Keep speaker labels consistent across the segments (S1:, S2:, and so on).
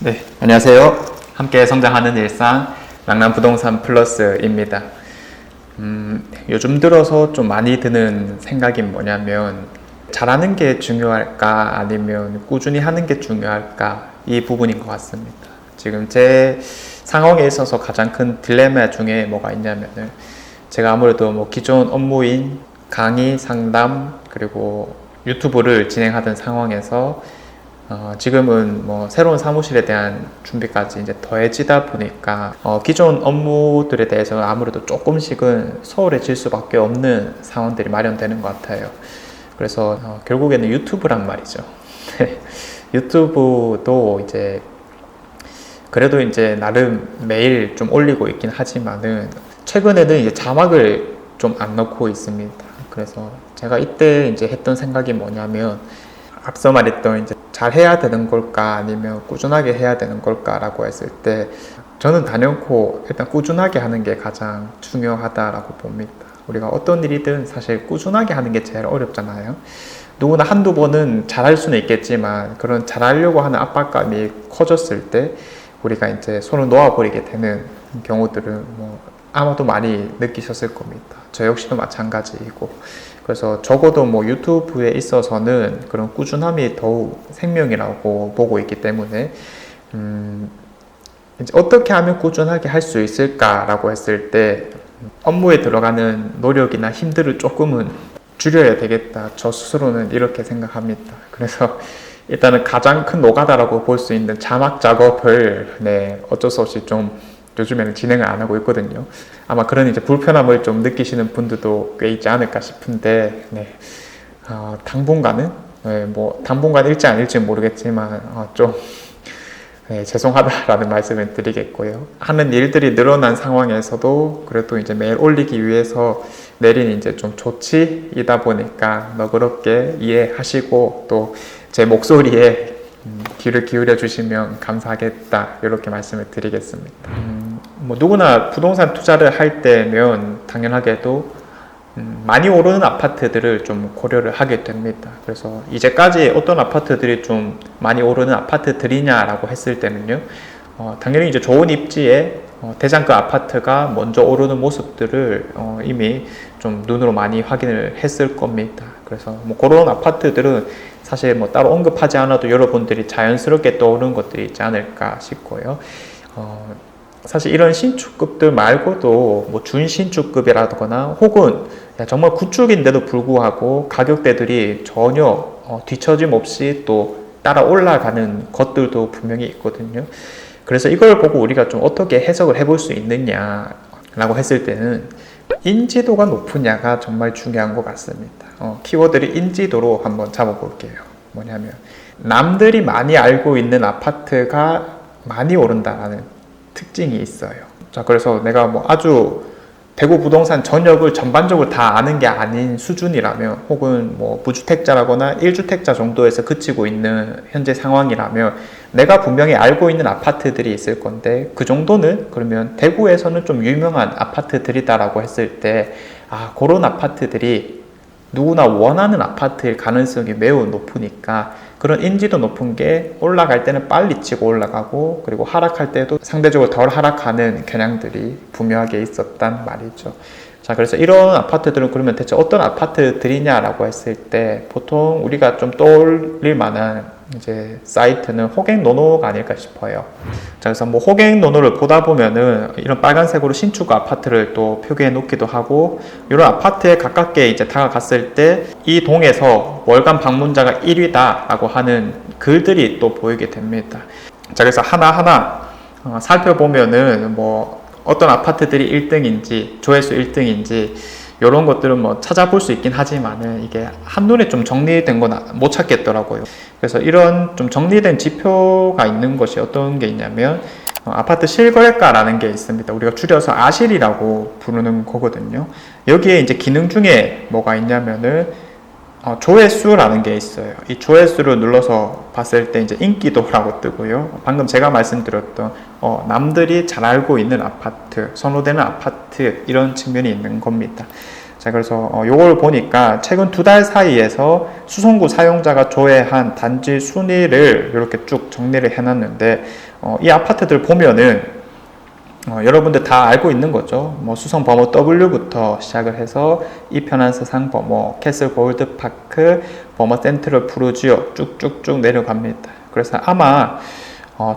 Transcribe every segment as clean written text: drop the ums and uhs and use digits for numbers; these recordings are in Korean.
S1: 네, 안녕하세요. 함께 성장하는 일상 랑남부동산 플러스입니다. 요즘 들어서 좀 많이 드는 생각이 뭐냐면 잘하는 게 중요할까 아니면 꾸준히 하는 게 중요할까 이 부분인 것 같습니다. 지금 제 상황에 있어서 가장 큰 딜레마 중에 뭐가 있냐면은 제가 아무래도 뭐 기존 업무인 강의, 상담 그리고 유튜브를 진행하던 상황에서 지금은 뭐 새로운 사무실에 대한 준비까지 이제 더해지다 보니까 기존 업무들에 대해서 아무래도 조금씩은 소홀해질 수밖에 없는 상황들이 마련되는 것 같아요. 그래서 결국에는 유튜브란 말이죠. 유튜브도 이제 그래도 이제 나름 매일 좀 올리고 있긴 하지만은 최근에는 이제 자막을 좀 안 넣고 있습니다. 그래서 제가 이때 이제 했던 생각이 뭐냐면 앞서 말했던 이제 잘 해야 되는 걸까 아니면 꾸준하게 해야 되는 걸까 라고 했을 때 저는 단연코 일단 꾸준하게 하는 게 가장 중요하다라고 봅니다. 우리가 어떤 일이든 사실 꾸준하게 하는 게 제일 어렵잖아요. 누구나 한두 번은 잘할 수는 있겠지만 그런 잘하려고 하는 압박감이 커졌을 때 우리가 이제 손을 놓아버리게 되는 경우들은 뭐 아마도 많이 느끼셨을 겁니다. 저 역시도 마찬가지이고, 그래서 적어도 뭐 유튜브에 있어서는 그런 꾸준함이 더욱 생명이라고 보고 있기 때문에 이제 어떻게 하면 꾸준하게 할 수 있을까라고 했을 때 업무에 들어가는 노력이나 힘들을 조금은 줄여야 되겠다. 저 스스로는 이렇게 생각합니다. 그래서 일단은 가장 큰 노가다라고 볼 수 있는 자막 작업을 어쩔 수 없이 좀 요즘에는 진행을 안 하고 있거든요. 아마 그런 이제 불편함을 좀 느끼시는 분들도 꽤 있지 않을까 싶은데, 당분간은, 뭐, 당분간일지 아닐지는 모르겠지만, 죄송하다라는 말씀을 드리겠고요. 하는 일들이 늘어난 상황에서도 그래도 이제 매일 올리기 위해서 내린 이제 좀 조치이다 보니까 너그럽게 이해하시고 또 제 목소리에 귀를 기울여 주시면 감사하겠다 이렇게 말씀을 드리겠습니다. 뭐 누구나 부동산 투자를 할 때면 당연하게도 많이 오르는 아파트들을 좀 고려를 하게 됩니다. 그래서 이제까지 어떤 아파트들이 좀 많이 오르는 아파트들이냐라고 했을 때는요, 당연히 이제 좋은 입지에 대장급 아파트가 먼저 오르는 모습들을 이미 좀 눈으로 많이 확인을 했을 겁니다. 그래서 뭐 그런 아파트들은 사실 뭐 따로 언급하지 않아도 여러분들이 자연스럽게 떠오르는 것들이 있지 않을까 싶고요. 사실 이런 신축급들 말고도 뭐 준신축급이라거나 혹은 정말 구축인데도 불구하고 가격대들이 전혀 뒤처짐 없이 또 따라 올라가는 것들도 분명히 있거든요. 그래서 이걸 보고 우리가 좀 어떻게 해석을 해볼 수 있느냐라고 했을 때는 인지도가 높으냐가 정말 중요한 것 같습니다. 키워드를 인지도로 한번 잡아볼게요. 뭐냐면 남들이 많이 알고 있는 아파트가 많이 오른다는 특징이 있어요. 자, 그래서 내가 뭐 아주 대구 부동산 전역을 전반적으로 다 아는 게 아닌 수준이라면 혹은 뭐 무주택자라거나 1주택자 정도에서 그치고 있는 현재 상황이라면 내가 분명히 알고 있는 아파트들이 있을 건데 그 정도는 그러면 대구에서는 좀 유명한 아파트들이다라고 했을 때 그런 아파트들이 누구나 원하는 아파트일 가능성이 매우 높으니까 그런 인지도 높은 게 올라갈 때는 빨리 치고 올라가고 그리고 하락할 때도 상대적으로 덜 하락하는 경향들이 분명하게 있었단 말이죠. 자, 그래서 이런 아파트들은 그러면 대체 어떤 아파트들이냐라고 했을 때 보통 우리가 좀 떠올릴 만한 이제 사이트는 호갱노노가 아닐까 싶어요. 자, 그래서 뭐 호갱노노를 보다 보면은 이런 빨간색으로 신축 아파트를 또 표기해 놓기도 하고 이런 아파트에 가깝게 이제 다가갔을 때 이 동에서 월간 방문자가 1위다 라고 하는 글들이 또 보이게 됩니다. 자, 그래서 하나하나 살펴보면은 뭐 어떤 아파트들이 1등인지 조회수 1등인지 이런 것들은 뭐 찾아볼 수 있긴 하지만은 이게 한눈에 좀 정리된 건 못 찾겠더라고요. 그래서 이런 좀 정리된 지표가 있는 것이 어떤 게 있냐면 아파트 실거래가라는 게 있습니다. 우리가 줄여서 아실이라고 부르는 거거든요. 여기에 이제 기능 중에 뭐가 있냐면은 조회수라는 게 있어요. 이 조회수를 눌러서 봤을 때 이제 인기도라고 뜨고요. 방금 제가 말씀드렸던 남들이 잘 알고 있는 아파트, 선호되는 아파트 이런 측면이 있는 겁니다. 자, 그래서 요걸 보니까 최근 2달 사이에서 수성구 사용자가 조회한 단지 순위를 이렇게 쭉 정리를 해놨는데, 이 아파트들 보면은 여러분들 다 알고 있는 거죠. 뭐 수성 범어 W부터 시작을 해서 이편한 세상 범어, 캐슬 골드파크, 범어 센트럴 푸르지오 쭉쭉쭉 내려갑니다. 그래서 아마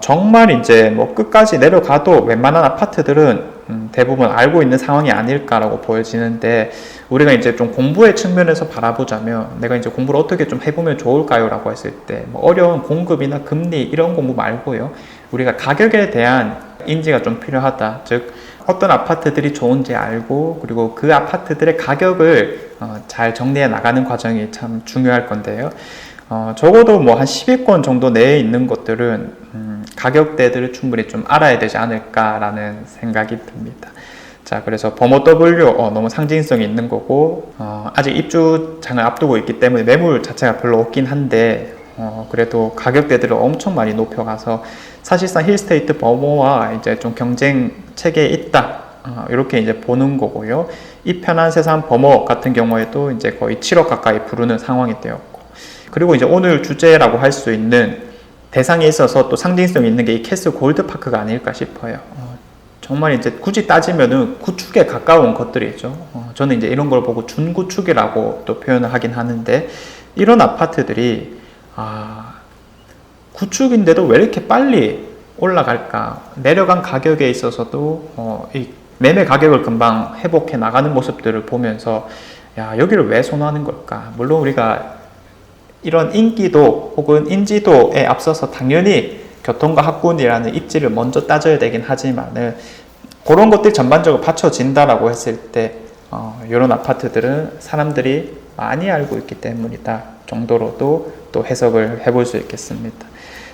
S1: 정말 이제 뭐 끝까지 내려가도 웬만한 아파트들은 대부분 알고 있는 상황이 아닐까라고 보여지는데, 우리가 이제 좀 공부의 측면에서 바라보자면 내가 이제 공부를 어떻게 좀 해보면 좋을까요? 라고 했을 때 뭐 어려운 공급이나 금리 이런 공부 말고요, 우리가 가격에 대한 인지가 좀 필요하다. 즉 어떤 아파트들이 좋은지 알고, 그리고 그 아파트들의 가격을 잘 정리해 나가는 과정이 참 중요할 건데요. 적어도 뭐 한 10위권 정도 내에 있는 것들은 가격대들을 충분히 좀 알아야 되지 않을까라는 생각이 듭니다. 자, 그래서 범어 W 너무 상징성이 있는 거고, 아직 입주장을 앞두고 있기 때문에 매물 자체가 별로 없긴 한데, 그래도 가격대들을 엄청 많이 높여가서 사실상 힐스테이트 범어와 이제 좀 경쟁 체계에 있다, 이렇게 이제 보는 거고요. 이 편한 세상 범어 같은 경우에도 이제 거의 7억 가까이 부르는 상황이 되었고, 그리고 이제 오늘 주제라고 할 수 있는 대상에 있어서 또 상징성이 있는 게 이 캐슬 골드파크가 아닐까 싶어요. 정말 이제 굳이 따지면은 구축에 가까운 것들이죠. 저는 이제 이런 걸 보고 준구축이라고 또 표현을 하긴 하는데, 이런 아파트들이 구축인데도 왜 이렇게 빨리 올라갈까? 내려간 가격에 있어서도 이 매매 가격을 금방 회복해 나가는 모습들을 보면서, 야, 여기를 왜 선호하는 걸까? 물론 우리가 이런 인기도 혹은 인지도에 앞서서 당연히 교통과 학군이라는 입지를 먼저 따져야 되긴 하지만은, 그런 것들이 전반적으로 받쳐진다라고 했을 때 이런 아파트들은 사람들이 많이 알고 있기 때문이다 정도로도 또 해석을 해볼 수 있겠습니다.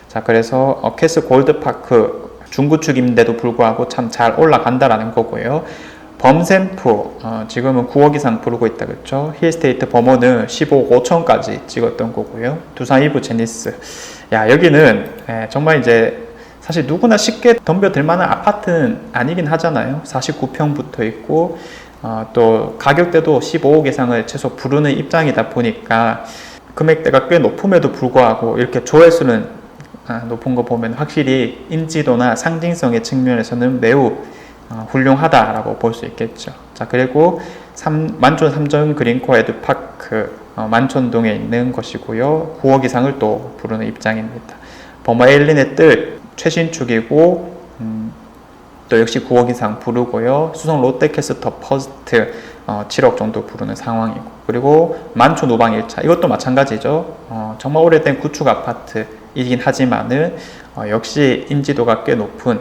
S1: 자, 그래서 캐슬 골드파크 중구축인데도 불구하고 참 잘 올라간다라는 거고요. 범센프 지금은 9억 이상 부르고 있다, 그렇죠? 힐스테이트 범어는 15억 5천까지 찍었던 거고요. 두산 이브 제니스, 야, 여기는 정말 이제 사실 누구나 쉽게 덤벼들 만한 아파트는 아니긴 하잖아요. 49평 붙어 있고, 또 가격대도 15억 이상을 최소 부르는 입장이다 보니까 금액대가 꽤 높음에도 불구하고 이렇게 조회수는 높은 거 보면 확실히 인지도나 상징성의 측면에서는 매우 훌륭하다라고 볼 수 있겠죠. 자, 그리고 만촌 삼전 그린코어 에듀파크 만촌동에 있는 것이고요. 9억 이상을 또 부르는 입장입니다. 범어 에일린의 뜰 최신축이고, 또 역시 9억 이상 부르고요. 수성 롯데캐스터 퍼스트 7억 정도 부르는 상황이고, 그리고 만촌 우방 1차 이것도 마찬가지죠. 정말 오래된 구축 아파트이긴 하지만은 역시 인지도가 꽤 높은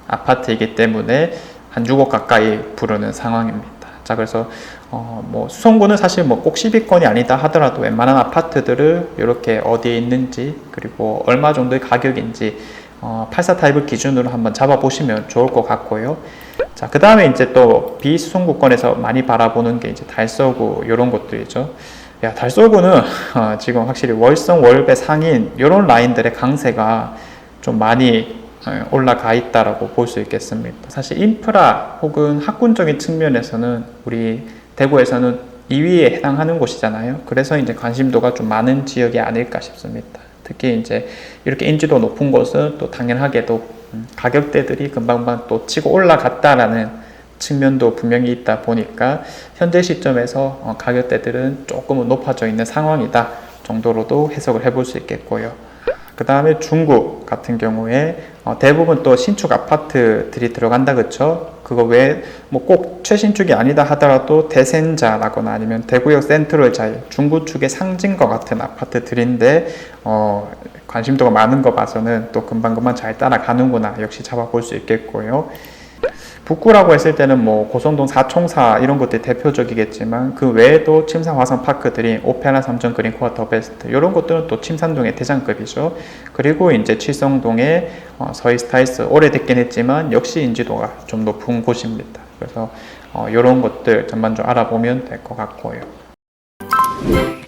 S1: 아파트이기 때문에 한 6억 가까이 부르는 상황입니다. 자, 그래서 뭐 수성구는 사실 뭐 꼭 10위권이 아니다 하더라도 웬만한 아파트들을 이렇게 어디에 있는지, 그리고 얼마 정도의 가격인지 84 타입을 기준으로 한번 잡아보시면 좋을 것 같고요. 자, 그 다음에 이제 또 비수성구권에서 많이 바라보는 게 이제 달서구 이런 것들이죠. 야, 달서구는 지금 확실히 월성, 월배, 상인 이런 라인들의 강세가 좀 많이 올라가 있다라고 볼 수 있겠습니다. 사실 인프라 혹은 학군적인 측면에서는 우리 대구에서는 2위에 해당하는 곳이잖아요. 그래서 이제 관심도가 좀 많은 지역이 아닐까 싶습니다. 특히 이제 이렇게 인지도 높은 곳은 또 당연하게도 가격대들이 금방금방 또 치고 올라갔다라는 측면도 분명히 있다 보니까 현재 시점에서 가격대들은 조금은 높아져 있는 상황이다 정도로도 해석을 해볼 수 있겠고요. 그 다음에 중구 같은 경우에 대부분 또 신축 아파트들이 들어간다, 그쵸? 그거 외에 뭐 꼭 최신축이 아니다 하더라도 대센자라거나 아니면 대구역 센트럴자이 중구축의 상징과 같은 아파트들인데 관심도가 많은 거 봐서는 또 금방금방 잘 따라가는구나 역시 잡아볼 수 있겠고요. 북구라고 했을 때는 뭐 고성동 사총사 이런 것들이 대표적이겠지만, 그 외에도 침산 화성 파크들이 오페라 삼전 그린코어 더 베스트 이런 것들은 또 침산동의 대장급이죠. 그리고 이제 칠성동의 서희 스타일스 오래됐긴 했지만 역시 인지도가 좀 높은 곳입니다. 그래서 이런 것들 전반적으로 알아보면 될 것 같고요.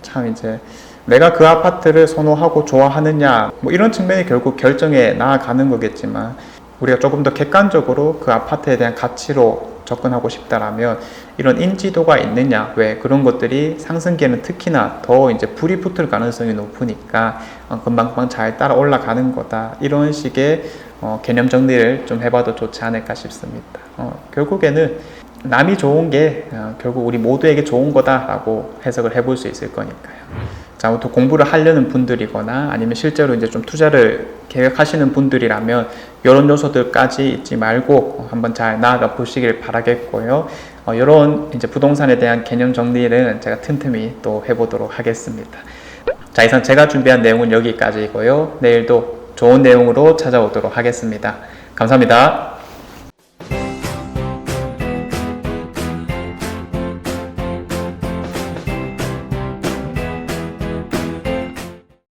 S1: 참 이제 내가 그 아파트를 선호하고 좋아하느냐 뭐 이런 측면이 결국 결정에 나아가는 거겠지만, 우리가 조금 더 객관적으로 그 아파트에 대한 가치로 접근하고 싶다라면 이런 인지도가 있느냐, 왜 그런 것들이 상승기에는 특히나 더 이제 불이 붙을 가능성이 높으니까 금방금방 잘 따라 올라가는 거다, 이런 식의 개념 정리를 좀 해봐도 좋지 않을까 싶습니다. 결국에는 남이 좋은 게 결국 우리 모두에게 좋은 거다라고 해석을 해볼 수 있을 거니까요. 자, 아무튼 공부를 하려는 분들이거나 아니면 실제로 이제 좀 투자를 계획하시는 분들이라면 이런 요소들까지 잊지 말고 한번 잘 나아가 보시길 바라겠고요. 이런 이제 부동산에 대한 개념 정리를 제가 틈틈이 또 해보도록 하겠습니다. 자, 이상 제가 준비한 내용은 여기까지이고요. 내일도 좋은 내용으로 찾아오도록 하겠습니다. 감사합니다.